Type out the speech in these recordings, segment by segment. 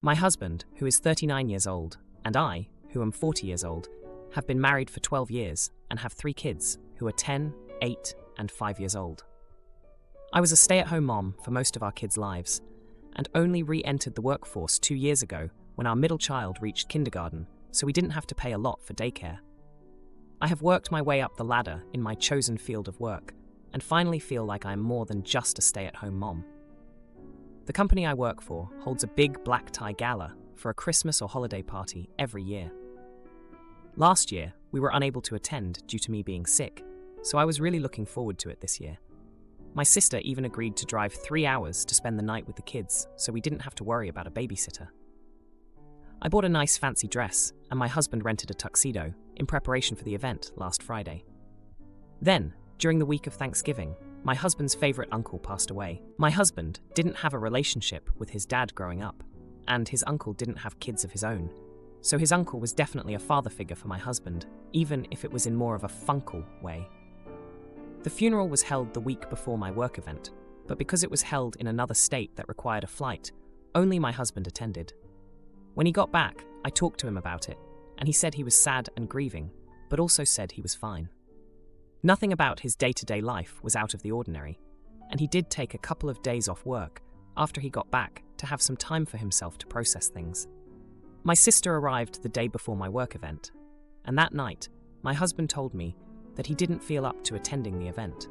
My husband, who is 39 years old, and I, who am 40 years old, have been married for 12 years and have 3 kids who are 10, 8, and 5 years old. I was a stay-at-home mom for most of our kids' lives and only re-entered the workforce 2 years ago when our middle child reached kindergarten, so we didn't have to pay a lot for daycare. I have worked my way up the ladder in my chosen field of work and finally feel like I am more than just a stay-at-home mom. The company I work for holds a big black tie gala for a Christmas or holiday party every year. Last year, we were unable to attend due to me being sick, so I was really looking forward to it this year. My sister even agreed to drive 3 hours to spend the night with the kids, so we didn't have to worry about a babysitter. I bought a nice fancy dress, and my husband rented a tuxedo in preparation for the event last Friday. Then, during the week of Thanksgiving, my husband's favorite uncle passed away. My husband didn't have a relationship with his dad growing up, and his uncle didn't have kids of his own. So his uncle was definitely a father figure for my husband, even if it was in more of a funkle way. The funeral was held the week before my work event, but because it was held in another state that required a flight, only my husband attended. When he got back, I talked to him about it, and he said he was sad and grieving, but also said he was fine. Nothing about his day-to-day life was out of the ordinary, and he did take a couple of days off work after he got back to have some time for himself to process things. My sister arrived the day before my work event, and that night, my husband told me that he didn't feel up to attending the event.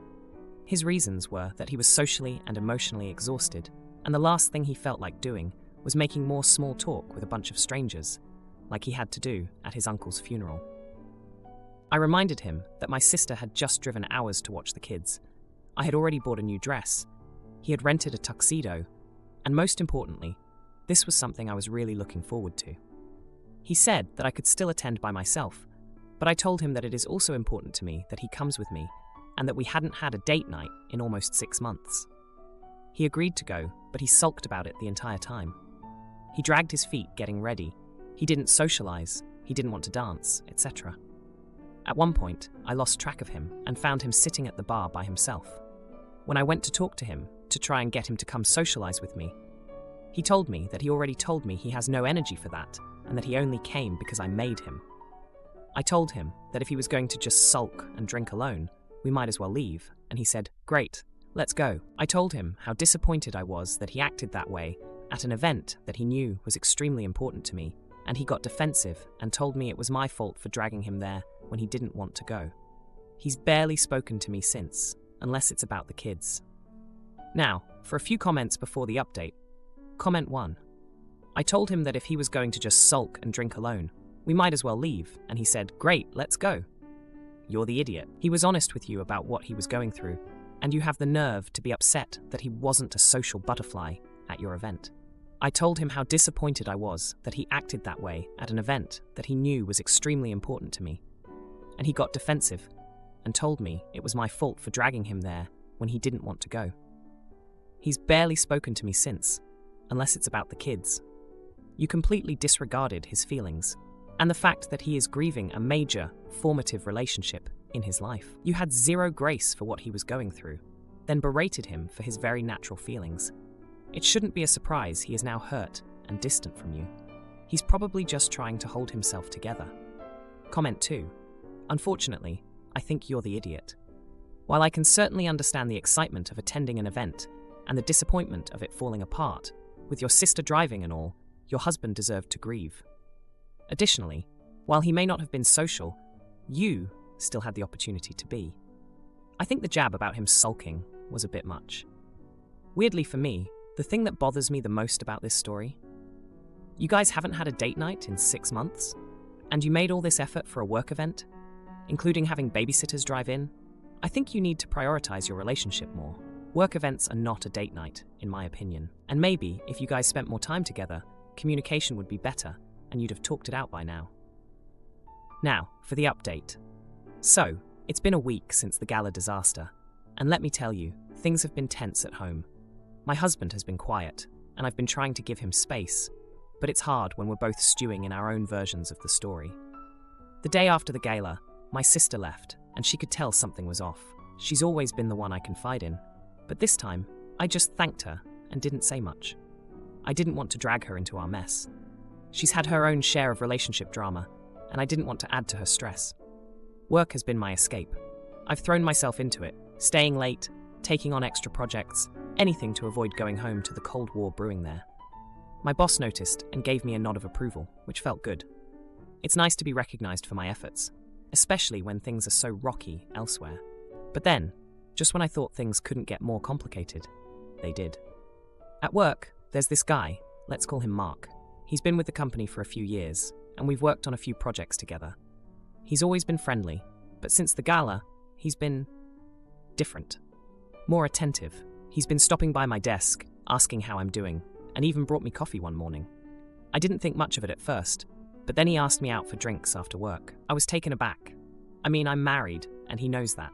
His reasons were that he was socially and emotionally exhausted, and the last thing he felt like doing was making more small talk with a bunch of strangers, like he had to do at his uncle's funeral. I reminded him that my sister had just driven hours to watch the kids. I had already bought a new dress. He had rented a tuxedo, and most importantly, this was something I was really looking forward to. He said that I could still attend by myself, but I told him that it is also important to me that he comes with me and that we hadn't had a date night in almost 6 months. He agreed to go, but he sulked about it the entire time. He dragged his feet getting ready. He didn't socialize, he didn't want to dance, etc. At one point, I lost track of him and found him sitting at the bar by himself. When I went to talk to him to try and get him to come socialize with me, he told me that he already told me he has no energy for that and that he only came because I made him. I told him that if he was going to just sulk and drink alone, we might as well leave, and he said, "Great, let's go." I told him how disappointed I was that he acted that way at an event that he knew was extremely important to me, and he got defensive and told me it was my fault for dragging him there when he didn't want to go. He's barely spoken to me since, unless it's about the kids. Now, for a few comments before the update. Comment 1. I told him that if he was going to just sulk and drink alone, we might as well leave, and he said, "Great, let's go." You're the idiot. He was honest with you about what he was going through, and you have the nerve to be upset that he wasn't a social butterfly at your event. I told him how disappointed I was that he acted that way at an event that he knew was extremely important to me, and he got defensive and told me it was my fault for dragging him there when he didn't want to go. He's barely spoken to me since, unless it's about the kids. You completely disregarded his feelings and the fact that he is grieving a major, formative relationship in his life. You had zero grace for what he was going through, then berated him for his very natural feelings. It shouldn't be a surprise he is now hurt and distant from you. He's probably just trying to hold himself together. Comment 2. Unfortunately, I think you're the idiot. While I can certainly understand the excitement of attending an event and the disappointment of it falling apart, with your sister driving and all, your husband deserved to grieve. Additionally, while he may not have been social, you still had the opportunity to be. I think the jab about him sulking was a bit much. Weirdly for me, the thing that bothers me the most about this story, you guys haven't had a date night in 6 months, and you made all this effort for a work event, including having babysitters drive in. I think you need to prioritize your relationship more. Work events are not a date night, in my opinion, and maybe if you guys spent more time together, communication would be better, and you'd have talked it out by now. Now, for the update. So, it's been a week since the gala disaster, and let me tell you, things have been tense at home. My husband has been quiet, and I've been trying to give him space, but it's hard when we're both stewing in our own versions of the story. The day after the gala, my sister left, and she could tell something was off. She's always been the one I confide in, but this time, I just thanked her and didn't say much. I didn't want to drag her into our mess. She's had her own share of relationship drama, and I didn't want to add to her stress. Work has been my escape. I've thrown myself into it, staying late, taking on extra projects, anything to avoid going home to the Cold War brewing there. My boss noticed and gave me a nod of approval, which felt good. It's nice to be recognized for my efforts, especially when things are so rocky elsewhere. But then, just when I thought things couldn't get more complicated, they did. At work, there's this guy, let's call him Mark. He's been with the company for a few years, and we've worked on a few projects together. He's always been friendly, but since the gala, he's been different. More attentive. He's been stopping by my desk, asking how I'm doing, and even brought me coffee one morning. I didn't think much of it at first, but then he asked me out for drinks after work. I was taken aback. I mean, I'm married, and he knows that.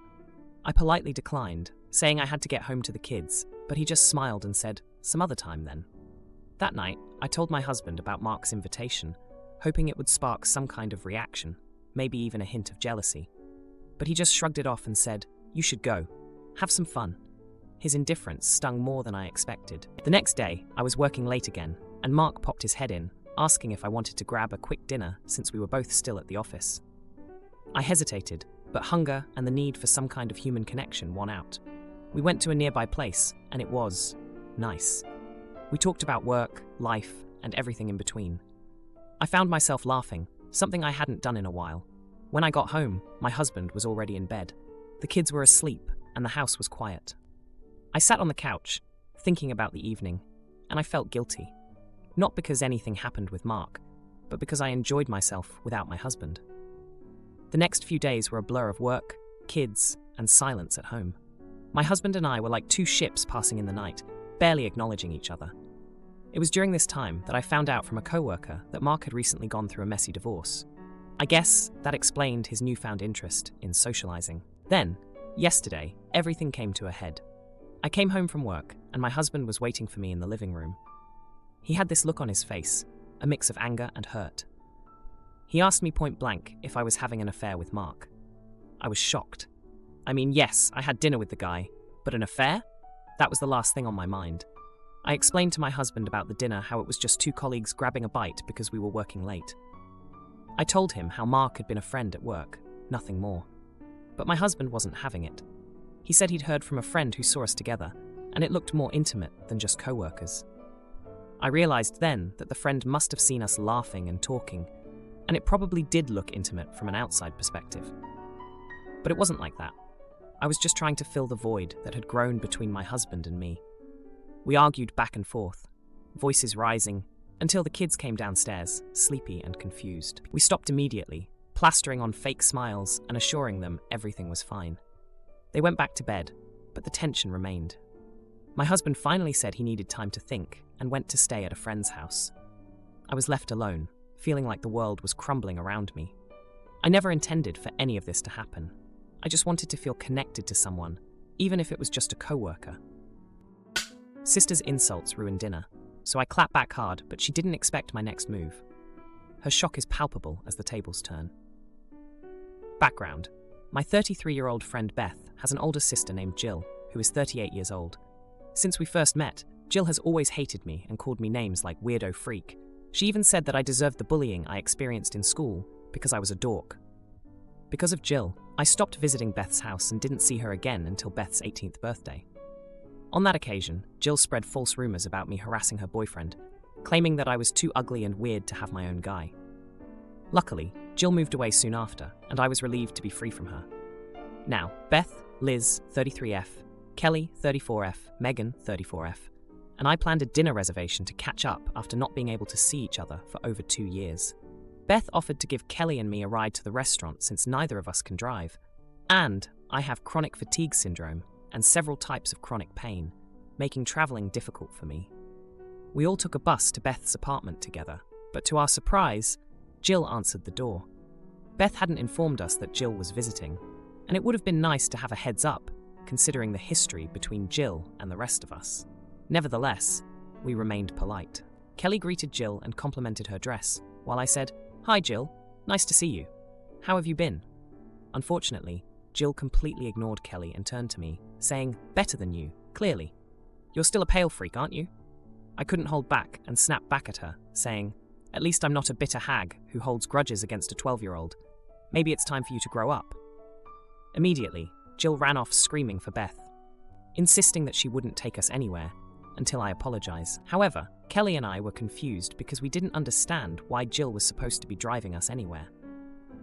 I politely declined, saying I had to get home to the kids, but he just smiled and said, "Some other time then." That night, I told my husband about Mark's invitation, hoping it would spark some kind of reaction, maybe even a hint of jealousy. But he just shrugged it off and said, "You should go. Have some fun." His indifference stung more than I expected. The next day, I was working late again, and Mark popped his head in, asking if I wanted to grab a quick dinner since we were both still at the office. I hesitated, but hunger and the need for some kind of human connection won out. We went to a nearby place, and it was nice. We talked about work, life, and everything in between. I found myself laughing, something I hadn't done in a while. When I got home, my husband was already in bed. The kids were asleep, and the house was quiet. I sat on the couch, thinking about the evening, and I felt guilty. Not because anything happened with Mark, but because I enjoyed myself without my husband. The next few days were a blur of work, kids, and silence at home. My husband and I were like two ships passing in the night, barely acknowledging each other. It was during this time that I found out from a coworker that Mark had recently gone through a messy divorce. I guess that explained his newfound interest in socializing. Then, yesterday, everything came to a head. I came home from work, and my husband was waiting for me in the living room. He had this look on his face, a mix of anger and hurt. He asked me point blank if I was having an affair with Mark. I was shocked. I mean, yes, I had dinner with the guy, but an affair? That was the last thing on my mind. I explained to my husband about the dinner how it was just two colleagues grabbing a bite because we were working late. I told him how Mark had been a friend at work, nothing more. But my husband wasn't having it. He said he'd heard from a friend who saw us together, and it looked more intimate than just co-workers. I realized then that the friend must have seen us laughing and talking, and it probably did look intimate from an outside perspective. But it wasn't like that. I was just trying to fill the void that had grown between my husband and me. We argued back and forth, voices rising, until the kids came downstairs, sleepy and confused. We stopped immediately, plastering on fake smiles and assuring them everything was fine. They went back to bed, but the tension remained. My husband finally said he needed time to think and went to stay at a friend's house. I was left alone, feeling like the world was crumbling around me. I never intended for any of this to happen. I just wanted to feel connected to someone, even if it was just a coworker. Sister's insults ruined dinner, so I clapped back hard, but she didn't expect my next move. Her shock is palpable as the tables turn. Background. My 33-year-old friend Beth has an older sister named Jill, who is 38 years old. Since we first met, Jill has always hated me and called me names like weirdo freak. She even said that I deserved the bullying I experienced in school because I was a dork. Because of Jill, I stopped visiting Beth's house and didn't see her again until Beth's 18th birthday. On that occasion, Jill spread false rumors about me harassing her boyfriend, claiming that I was too ugly and weird to have my own guy. Luckily, Jill moved away soon after, and I was relieved to be free from her. Now, Beth, Liz, 33F, Kelly, 34F, Megan, 34F, and I planned a dinner reservation to catch up after not being able to see each other for over 2 years. Beth offered to give Kelly and me a ride to the restaurant since neither of us can drive, and I have chronic fatigue syndrome and several types of chronic pain, making traveling difficult for me. We all took a bus to Beth's apartment together, but to our surprise, Jill answered the door. Beth hadn't informed us that Jill was visiting, and it would have been nice to have a heads up, considering the history between Jill and the rest of us. Nevertheless, we remained polite. Kelly greeted Jill and complimented her dress, while I said, "Hi Jill, nice to see you. How have you been?" Unfortunately, Jill completely ignored Kelly and turned to me, saying, "Better than you, clearly. You're still a pale freak, aren't you?" I couldn't hold back and snapped back at her, saying, "At least I'm not a bitter hag who holds grudges against a 12-year-old. Maybe it's time for you to grow up." Immediately, Jill ran off screaming for Beth, insisting that she wouldn't take us anywhere until I apologize. However, Kelly and I were confused because we didn't understand why Jill was supposed to be driving us anywhere.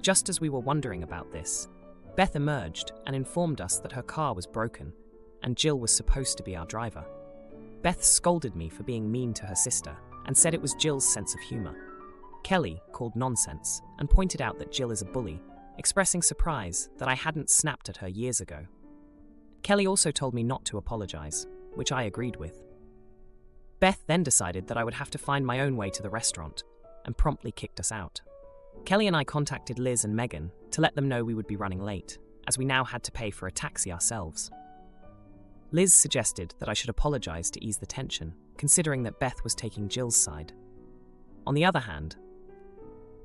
Just as we were wondering about this, Beth emerged and informed us that her car was broken and Jill was supposed to be our driver. Beth scolded me for being mean to her sister and said it was Jill's sense of humor. Kelly called nonsense and pointed out that Jill is a bully, expressing surprise that I hadn't snapped at her years ago. Kelly also told me not to apologize, which I agreed with. Beth then decided that I would have to find my own way to the restaurant and promptly kicked us out. Kelly and I contacted Liz and Megan to let them know we would be running late, as we now had to pay for a taxi ourselves. Liz suggested that I should apologize to ease the tension, considering that Beth was taking Jill's side. On the other hand,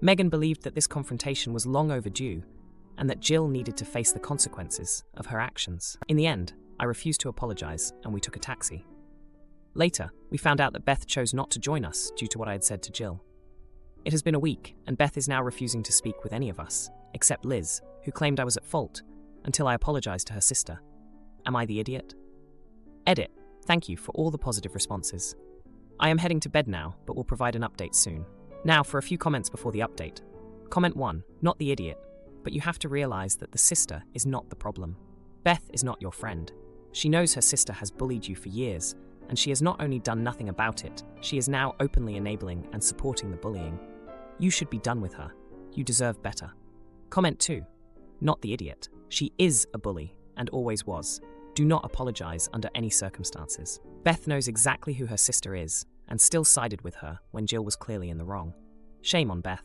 Megan believed that this confrontation was long overdue and that Jill needed to face the consequences of her actions. In the end, I refused to apologize and we took a taxi. Later, we found out that Beth chose not to join us due to what I had said to Jill. It has been a week, and Beth is now refusing to speak with any of us, except Liz, who claimed I was at fault, until I apologized to her sister. Am I the idiot? Edit. Thank you for all the positive responses. I am heading to bed now, but will provide an update soon. Now for a few comments before the update. Comment 1. Not the idiot, but you have to realize that the sister is not the problem. Beth is not your friend. She knows her sister has bullied you for years, and she has not only done nothing about it, she is now openly enabling and supporting the bullying. You should be done with her. You deserve better. Comment 2. Not the idiot. She is a bully, and always was. Do not apologize under any circumstances. Beth knows exactly who her sister is, and still sided with her when Jill was clearly in the wrong. Shame on Beth.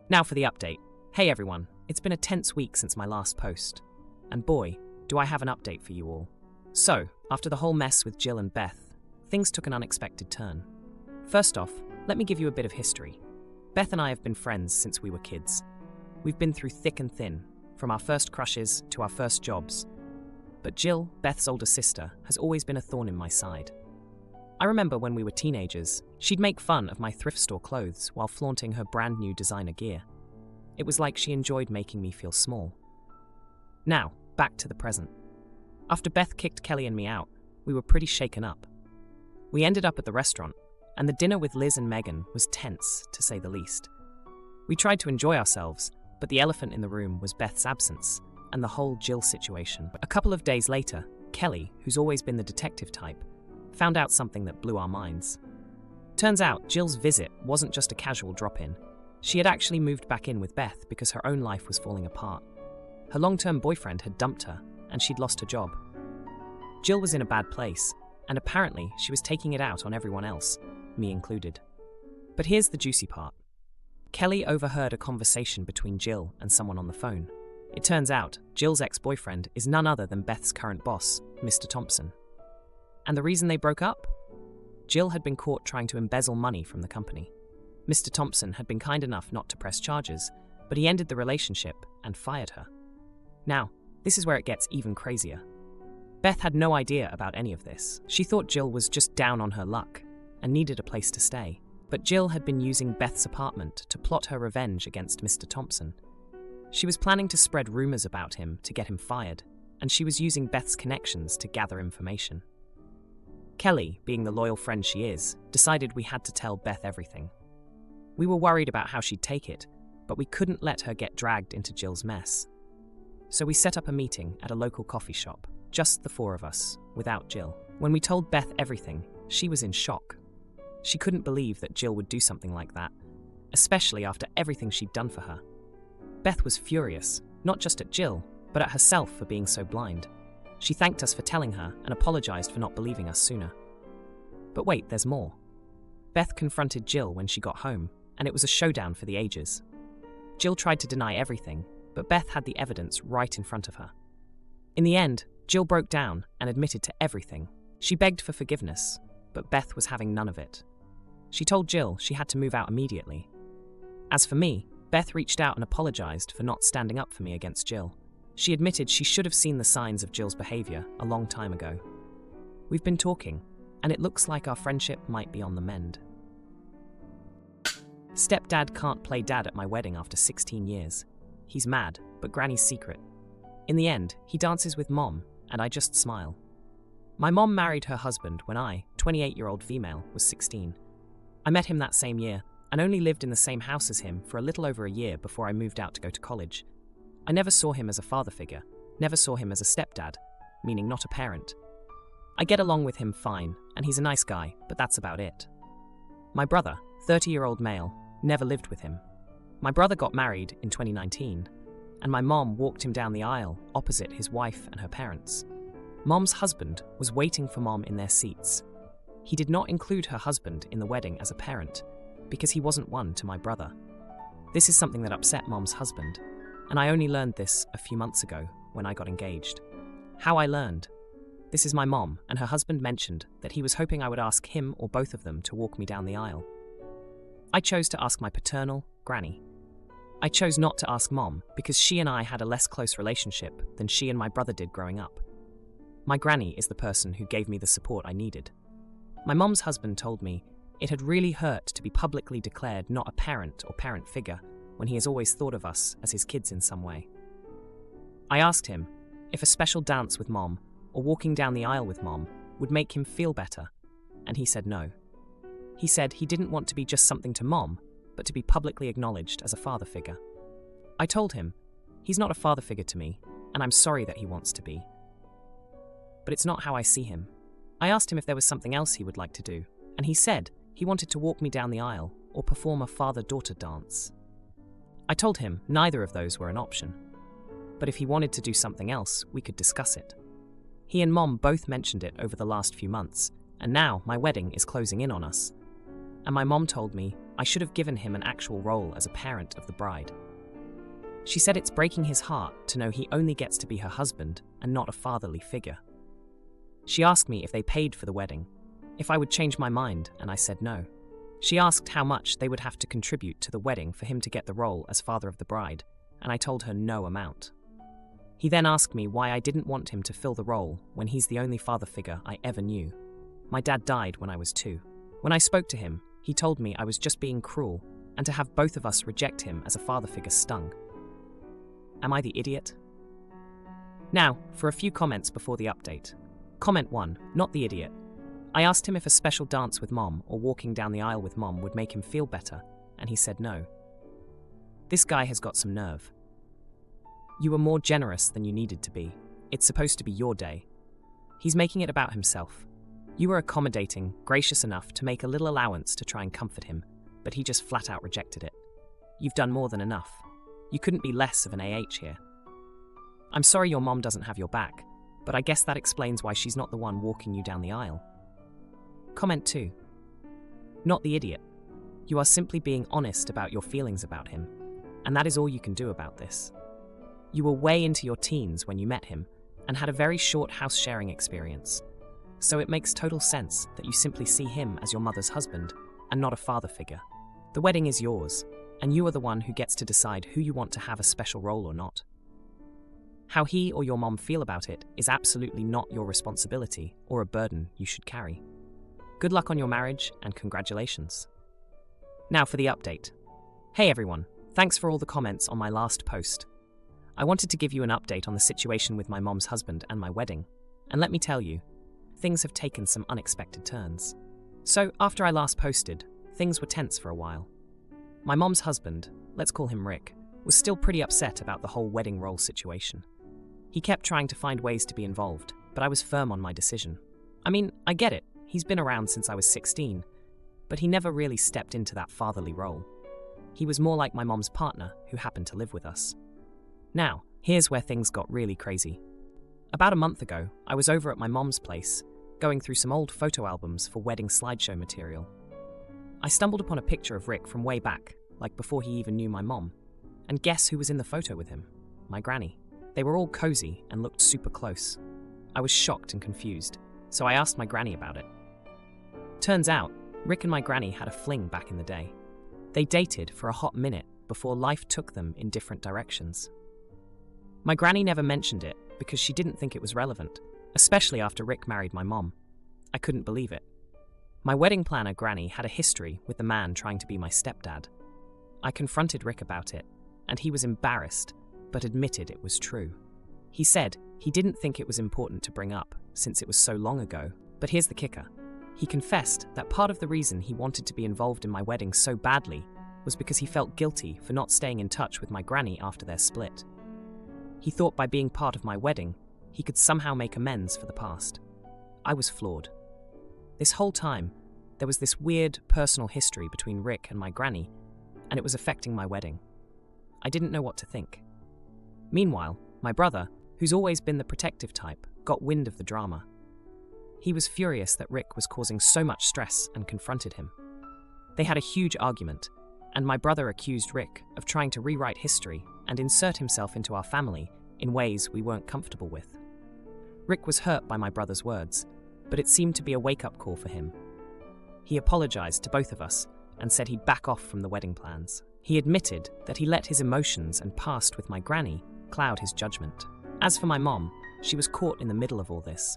Now for the update. Hey everyone, it's been a tense week since my last post. And boy, do I have an update for you all. So, after the whole mess with Jill and Beth, things took an unexpected turn. First off, let me give you a bit of history. Beth and I have been friends since we were kids. We've been through thick and thin, from our first crushes to our first jobs. But Jill, Beth's older sister, has always been a thorn in my side. I remember when we were teenagers, she'd make fun of my thrift store clothes while flaunting her brand new designer gear. It was like she enjoyed making me feel small. Now, back to the present. After Beth kicked Kelly and me out, we were pretty shaken up. We ended up at the restaurant, and the dinner with Liz and Megan was tense, to say the least. We tried to enjoy ourselves, but the elephant in the room was Beth's absence and the whole Jill situation. A couple of days later, Kelly, who's always been the detective type, found out something that blew our minds. Turns out Jill's visit wasn't just a casual drop-in. She had actually moved back in with Beth because her own life was falling apart. Her long-term boyfriend had dumped her, and she'd lost her job. Jill was in a bad place, and apparently she was taking it out on everyone else, me included. But here's the juicy part. Kelly overheard a conversation between Jill and someone on the phone. It turns out Jill's ex-boyfriend is none other than Beth's current boss, Mr. Thompson. And the reason they broke up? Jill had been caught trying to embezzle money from the company. Mr. Thompson had been kind enough not to press charges, but he ended the relationship and fired her. Now, this is where it gets even crazier. Beth had no idea about any of this. She thought Jill was just down on her luck and needed a place to stay. But Jill had been using Beth's apartment to plot her revenge against Mr. Thompson. She was planning to spread rumors about him to get him fired, and she was using Beth's connections to gather information. Kelly, being the loyal friend she is, decided we had to tell Beth everything. We were worried about how she'd take it, but we couldn't let her get dragged into Jill's mess. So we set up a meeting at a local coffee shop, just the four of us, without Jill. When we told Beth everything, she was in shock. She couldn't believe that Jill would do something like that, especially after everything she'd done for her. Beth was furious, not just at Jill, but at herself for being so blind. She thanked us for telling her and apologized for not believing us sooner. But wait, there's more. Beth confronted Jill when she got home, and it was a showdown for the ages. Jill tried to deny everything, but Beth had the evidence right in front of her. In the end, Jill broke down and admitted to everything. She begged for forgiveness, but Beth was having none of it. She told Jill she had to move out immediately. As for me, Beth reached out and apologized for not standing up for me against Jill. She admitted she should have seen the signs of Jill's behavior a long time ago. We've been talking, and it looks like our friendship might be on the mend. Stepdad can't play dad at my wedding after 16 years. He's mad, but Granny's secret. In the end, he dances with Mom, and I just smile. My mom married her husband when I, 28-year-old female, was 16. I met him that same year, and only lived in the same house as him for a little over a year before I moved out to go to college. I never saw him as a father figure, never saw him as a stepdad, meaning not a parent. I get along with him fine, and he's a nice guy, but that's about it. My brother, 30-year-old male, never lived with him. My brother got married in 2019, and my mom walked him down the aisle opposite his wife and her parents. Mom's husband was waiting for Mom in their seats. He did not include her husband in the wedding as a parent, because he wasn't one to my brother. This is something that upset Mom's husband, and I only learned this a few months ago when I got engaged. How I learned. This is my mom, and her husband mentioned that he was hoping I would ask him or both of them to walk me down the aisle. I chose to ask my paternal, Granny. I chose not to ask Mom because she and I had a less close relationship than she and my brother did growing up. My Granny is the person who gave me the support I needed. My mom's husband told me it had really hurt to be publicly declared not a parent or parent figure when he has always thought of us as his kids in some way. I asked him if a special dance with Mom or walking down the aisle with Mom would make him feel better, and he said no. He said he didn't want to be just something to Mom, but to be publicly acknowledged as a father figure. I told him he's not a father figure to me, and I'm sorry that he wants to be. But it's not how I see him. I asked him if there was something else he would like to do, and he said he wanted to walk me down the aisle or perform a father-daughter dance. I told him neither of those were an option, but if he wanted to do something else, we could discuss it. He and Mom both mentioned it over the last few months, and now my wedding is closing in on us. And my mom told me I should have given him an actual role as a parent of the bride. She said it's breaking his heart to know he only gets to be her husband and not a fatherly figure. She asked me if they paid for the wedding, if I would change my mind, and I said no. She asked how much they would have to contribute to the wedding for him to get the role as father of the bride, and I told her no amount. He then asked me why I didn't want him to fill the role when he's the only father figure I ever knew. My dad died when I was 2. When I spoke to him, he told me I was just being cruel, and to have both of us reject him as a father figure stung. Am I the idiot? Now, for a few comments before the update. Comment 1, not the idiot. I asked him if a special dance with Mom or walking down the aisle with Mom would make him feel better, and he said no. This guy has got some nerve. You were more generous than you needed to be. It's supposed to be your day. He's making it about himself. You were accommodating, gracious enough to make a little allowance to try and comfort him, but he just flat out rejected it. You've done more than enough. You couldn't be less of an AH here. I'm sorry your mom doesn't have your back, but I guess that explains why she's not the one walking you down the aisle. Comment 2. Not the idiot. You are simply being honest about your feelings about him, and that is all you can do about this. You were way into your teens when you met him, and had a very short house-sharing experience, so it makes total sense that you simply see him as your mother's husband, and not a father figure. The wedding is yours, and you are the one who gets to decide who you want to have a special role or not. How he or your mom feel about it is absolutely not your responsibility or a burden you should carry. Good luck on your marriage and congratulations. Now for the update. Hey everyone, thanks for all the comments on my last post. I wanted to give you an update on the situation with my mom's husband and my wedding, and let me tell you, things have taken some unexpected turns. So after I last posted, things were tense for a while. My mom's husband, let's call him Rick, was still pretty upset about the whole wedding role situation. He kept trying to find ways to be involved, but I was firm on my decision. I mean, I get it, he's been around since I was 16, but he never really stepped into that fatherly role. He was more like my mom's partner who happened to live with us. Now, here's where things got really crazy. About a month ago, I was over at my mom's place, going through some old photo albums for wedding slideshow material. I stumbled upon a picture of Rick from way back, like before he even knew my mom. And guess who was in the photo with him? My granny. They were all cozy and looked super close. I was shocked and confused, so I asked my granny about it. Turns out, Rick and my granny had a fling back in the day. They dated for a hot minute before life took them in different directions. My granny never mentioned it because she didn't think it was relevant, especially after Rick married my mom. I couldn't believe it. My wedding planner, Granny, had a history with the man trying to be my stepdad. I confronted Rick about it, and he was embarrassed, but admitted it was true. He said he didn't think it was important to bring up, since it was so long ago. But here's the kicker. He confessed that part of the reason he wanted to be involved in my wedding so badly was because he felt guilty for not staying in touch with my granny after their split. He thought by being part of my wedding, he could somehow make amends for the past. I was floored. This whole time, there was this weird personal history between Rick and my granny, and it was affecting my wedding. I didn't know what to think. Meanwhile, my brother, who's always been the protective type, got wind of the drama. He was furious that Rick was causing so much stress and confronted him. They had a huge argument, and my brother accused Rick of trying to rewrite history and insert himself into our family in ways we weren't comfortable with. Rick was hurt by my brother's words, but it seemed to be a wake-up call for him. He apologized to both of us and said he'd back off from the wedding plans. He admitted that he let his emotions and past with my granny cloud his judgment. As for my mom, she was caught in the middle of all this.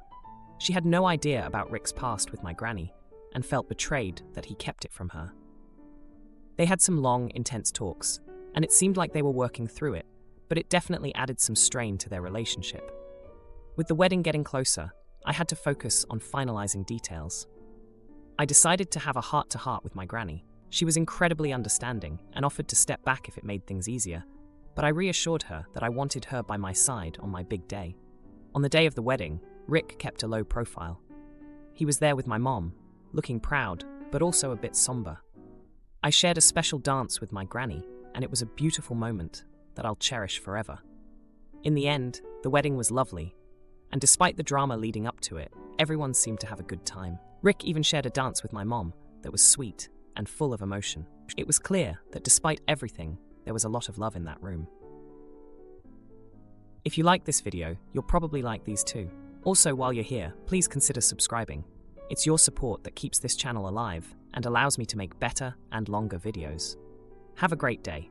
She had no idea about Rick's past with my granny and felt betrayed that he kept it from her. They had some long, intense talks, and it seemed like they were working through it, but it definitely added some strain to their relationship. With the wedding getting closer, I had to focus on finalizing details. I decided to have a heart-to-heart with my granny. She was incredibly understanding and offered to step back if it made things easier, but I reassured her that I wanted her by my side on my big day. On the day of the wedding, Rick kept a low profile. He was there with my mom, looking proud, but also a bit somber. I shared a special dance with my granny, and it was a beautiful moment that I'll cherish forever. In the end, the wedding was lovely, and despite the drama leading up to it, everyone seemed to have a good time. Rick even shared a dance with my mom that was sweet and full of emotion. It was clear that despite everything, there was a lot of love in that room. If you like this video, you'll probably like these too. Also, while you're here, please consider subscribing. It's your support that keeps this channel alive and allows me to make better and longer videos. Have a great day.